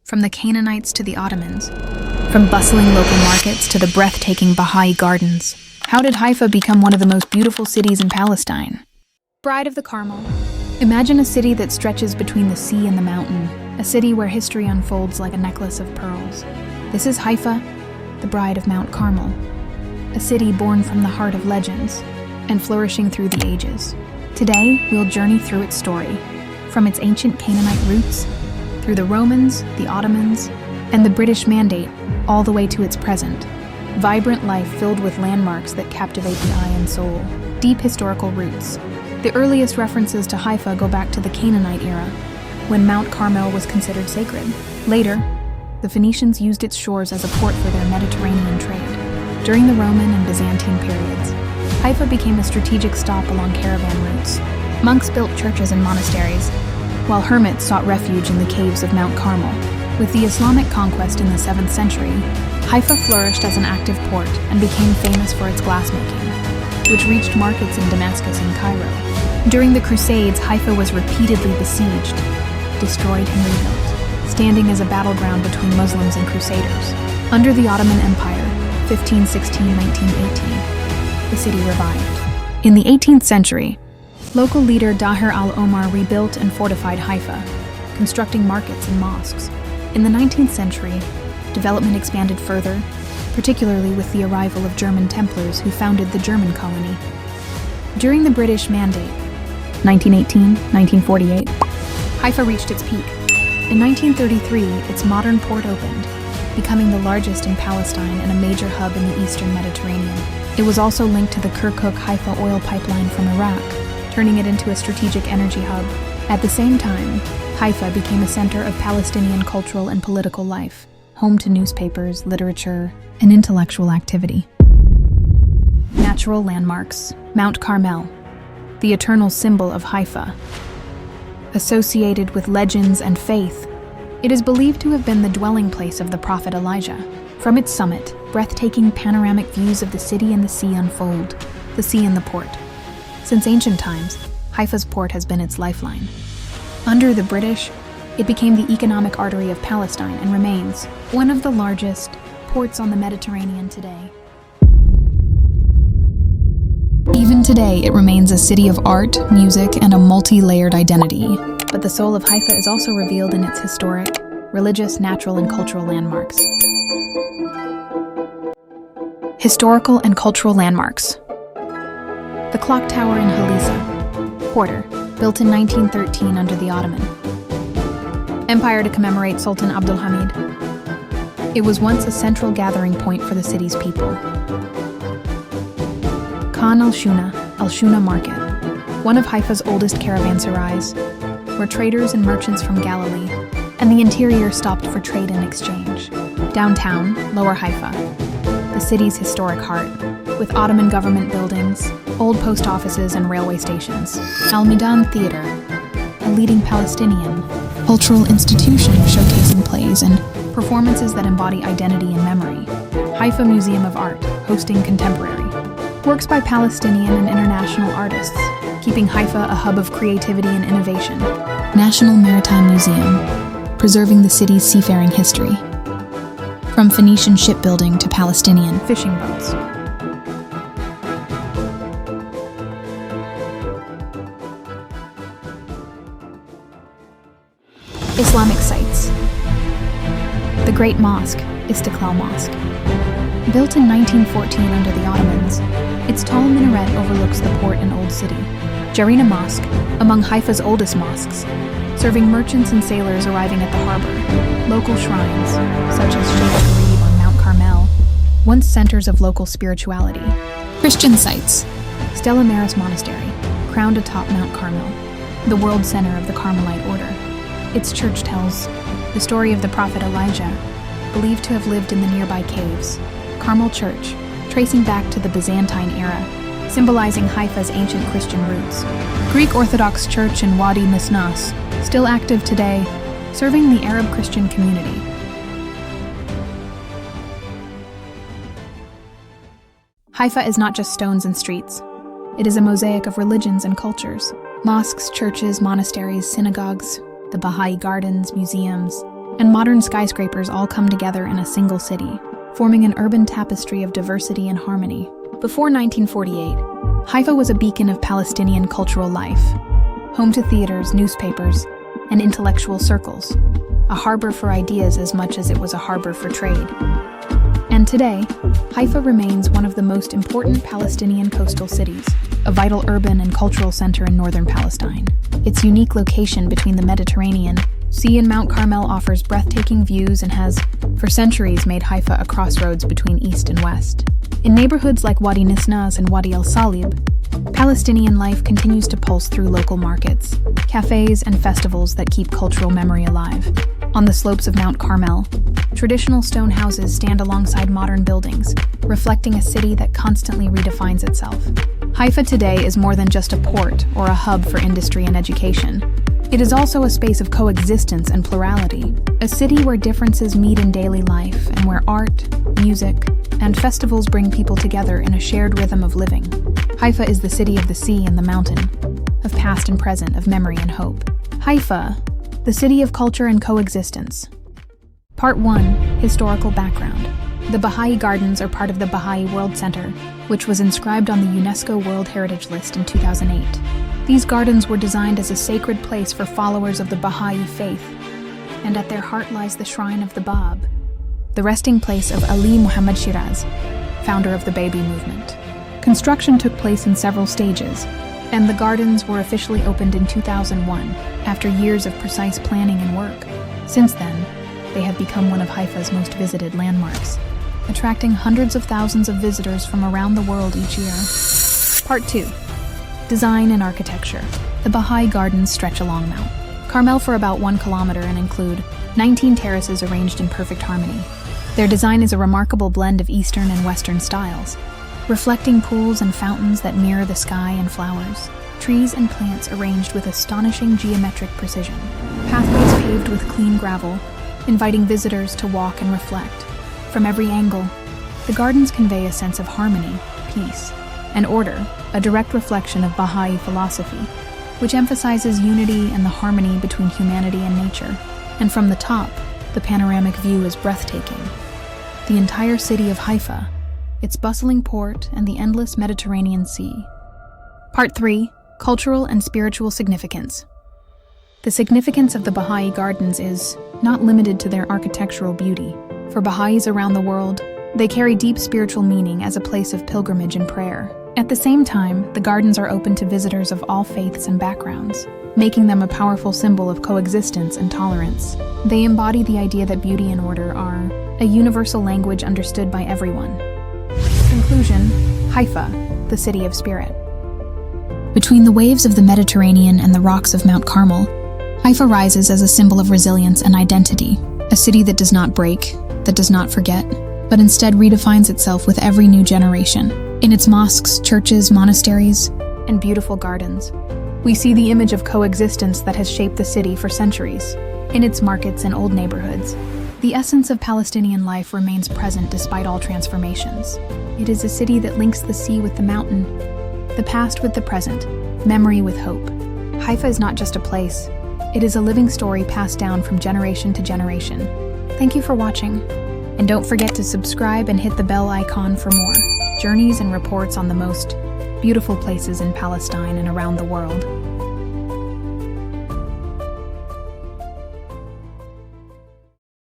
from the Canaanites to the Ottomans, from bustling local markets to the breathtaking Baha'i gardens. How did Haifa become one of the most beautiful cities in Palestine? Bride of the Carmel. Imagine a city that stretches between the sea and the mountain, a city where history unfolds like a necklace of pearls. This is Haifa, the bride of Mount Carmel, a city born from the heart of legends and flourishing through the ages. Today, we'll journey through its story, from its ancient Canaanite roots, through the Romans, the Ottomans, and the British Mandate, all the way to its present. Vibrant life filled with landmarks that captivate the eye and soul. Deep historical roots. The earliest references to Haifa go back to the Canaanite era, when Mount Carmel was considered sacred. Later, the Phoenicians used its shores as a port for their Mediterranean trade. During the Roman and Byzantine periods, Haifa became a strategic stop along caravan routes. Monks built churches and monasteries, while hermits sought refuge in the caves of Mount Carmel. With the Islamic conquest in the 7th century, Haifa flourished as an active port and became famous for its glassmaking, which reached markets in Damascus and Cairo. During the Crusades, Haifa was repeatedly besieged, destroyed and rebuilt, standing as a battleground between Muslims and Crusaders. Under the Ottoman Empire, 1516–1918, the city revived. In the 18th century, local leader Daher al-Omar rebuilt and fortified Haifa, constructing markets and mosques. In the 19th century, development expanded further, particularly with the arrival of German Templars who founded the German colony. During the British Mandate, 1918–1948, Haifa reached its peak. In 1933, its modern port opened, becoming the largest in Palestine and a major hub in the eastern Mediterranean. It was also linked to the Kirkuk-Haifa oil pipeline from Iraq, turning it into a strategic energy hub. At the same time, Haifa became a center of Palestinian cultural and political life, home to newspapers, literature, and intellectual activity. Natural landmarks. Mount Carmel, the eternal symbol of Haifa. Associated with legends and faith, it is believed to have been the dwelling place of the prophet Elijah. From its summit, breathtaking panoramic views of the city and the sea unfold, the sea and the port. Since ancient times, Haifa's port has been its lifeline. Under the British, it became the economic artery of Palestine and remains one of the largest ports on the Mediterranean today. Even today, it remains a city of art, music, and a multi-layered identity. But the soul of Haifa is also revealed in its historic, religious, natural, and cultural landmarks. Historical and cultural landmarks. The clock tower in Halisa, Quarter, built in 1913 under the Ottoman Empire to commemorate Sultan Abdulhamid. It was once a central gathering point for the city's people. Khan al-Shuna Market, one of Haifa's oldest caravanserais, where traders and merchants from Galilee and the interior stopped for trade and exchange. Downtown, Lower Haifa, the city's historic heart, with Ottoman government buildings, old post offices, and railway stations. Al-Midan Theater, a leading Palestinian cultural institution showcasing plays and performances that embody identity and memory. Haifa Museum of Art, hosting contemporary works by Palestinian and international artists, keeping Haifa a hub of creativity and innovation. National Maritime Museum, preserving the city's seafaring history, from Phoenician shipbuilding to Palestinian fishing boats. Islamic sites. The Great Mosque, Istiqlal Mosque. Built in 1914 under the Ottomans, its tall minaret overlooks the port and Old City. Jarina Mosque, among Haifa's oldest mosques, serving merchants and sailors arriving at the harbor. Local shrines, such as Sheikh Garib on Mount Carmel, once centers of local spirituality. Christian sites. Stella Maris Monastery, crowned atop Mount Carmel, the world center of the Carmelite order. Its church tells the story of the prophet Elijah, believed to have lived in the nearby caves. Carmel Church, tracing back to the Byzantine era, symbolizing Haifa's ancient Christian roots. Greek Orthodox Church in Wadi Misnas, still active today, serving the Arab Christian community. Haifa is not just stones and streets. It is a mosaic of religions and cultures. Mosques, churches, monasteries, synagogues, the Baha'i gardens, museums, and modern skyscrapers all come together in a single city, forming an urban tapestry of diversity and harmony. Before 1948, Haifa was a beacon of Palestinian cultural life, home to theaters, newspapers, and intellectual circles, a harbor for ideas as much as it was a harbor for trade. And today, Haifa remains one of the most important Palestinian coastal cities, a vital urban and cultural center in northern Palestine. Its unique location between the Mediterranean Sea and Mount Carmel offers breathtaking views and has, for centuries, made Haifa a crossroads between east and west. In neighborhoods like Wadi Nisnaz and Wadi al-Salib, Palestinian life continues to pulse through local markets, cafes, and festivals that keep cultural memory alive. On the slopes of Mount Carmel, traditional stone houses stand alongside modern buildings, reflecting a city that constantly redefines itself. Haifa today is more than just a port or a hub for industry and education. It is also a space of coexistence and plurality, a city where differences meet in daily life and where art, music, and festivals bring people together in a shared rhythm of living. Haifa is the city of the sea and the mountain, of past and present, of memory and hope. Haifa, the city of culture and coexistence. Part 1. Historical background. The Baha'i Gardens are part of the Baha'i World Center, which was inscribed on the UNESCO World Heritage List in 2008. These gardens were designed as a sacred place for followers of the Baha'i faith, and at their heart lies the shrine of the Bab, the resting place of Ali Muhammad Shiraz, founder of the Baby movement. Construction took place in several stages, and the gardens were officially opened in 2001, after years of precise planning and work. Since then, they have become one of Haifa's most visited landmarks, attracting hundreds of thousands of visitors from around the world each year. Part 2. Design and architecture. The Baha'i Gardens stretch along Mount Carmel for about 1 kilometer and include 19 terraces arranged in perfect harmony. Their design is a remarkable blend of Eastern and Western styles, reflecting pools and fountains that mirror the sky and flowers, trees and plants arranged with astonishing geometric precision, pathways paved with clean gravel, inviting visitors to walk and reflect. From every angle, the gardens convey a sense of harmony, peace, and order, a direct reflection of Baha'i philosophy, which emphasizes unity and the harmony between humanity and nature. And from the top, the panoramic view is breathtaking. The entire city of Haifa, its bustling port, and the endless Mediterranean Sea. Part 3. Cultural and spiritual significance. The significance of the Baha'i Gardens is not limited to their architectural beauty. For Baha'is around the world, they carry deep spiritual meaning as a place of pilgrimage and prayer. At the same time, the gardens are open to visitors of all faiths and backgrounds, making them a powerful symbol of coexistence and tolerance. They embody the idea that beauty and order are a universal language understood by everyone. Conclusion: Haifa, the city of spirit. Between the waves of the Mediterranean and the rocks of Mount Carmel, Haifa rises as a symbol of resilience and identity, a city that does not break, that does not forget, but instead redefines itself with every new generation. In its mosques, churches, monasteries, and beautiful gardens, we see the image of coexistence that has shaped the city for centuries. In its markets and old neighborhoods, the essence of Palestinian life remains present despite all transformations. It is a city that links the sea with the mountain, the past with the present, memory with hope. Haifa is not just a place, it is a living story passed down from generation to generation. Thank you for watching, and don't forget to subscribe and hit the bell icon for more journeys and reports on the most beautiful places in Palestine and around the world.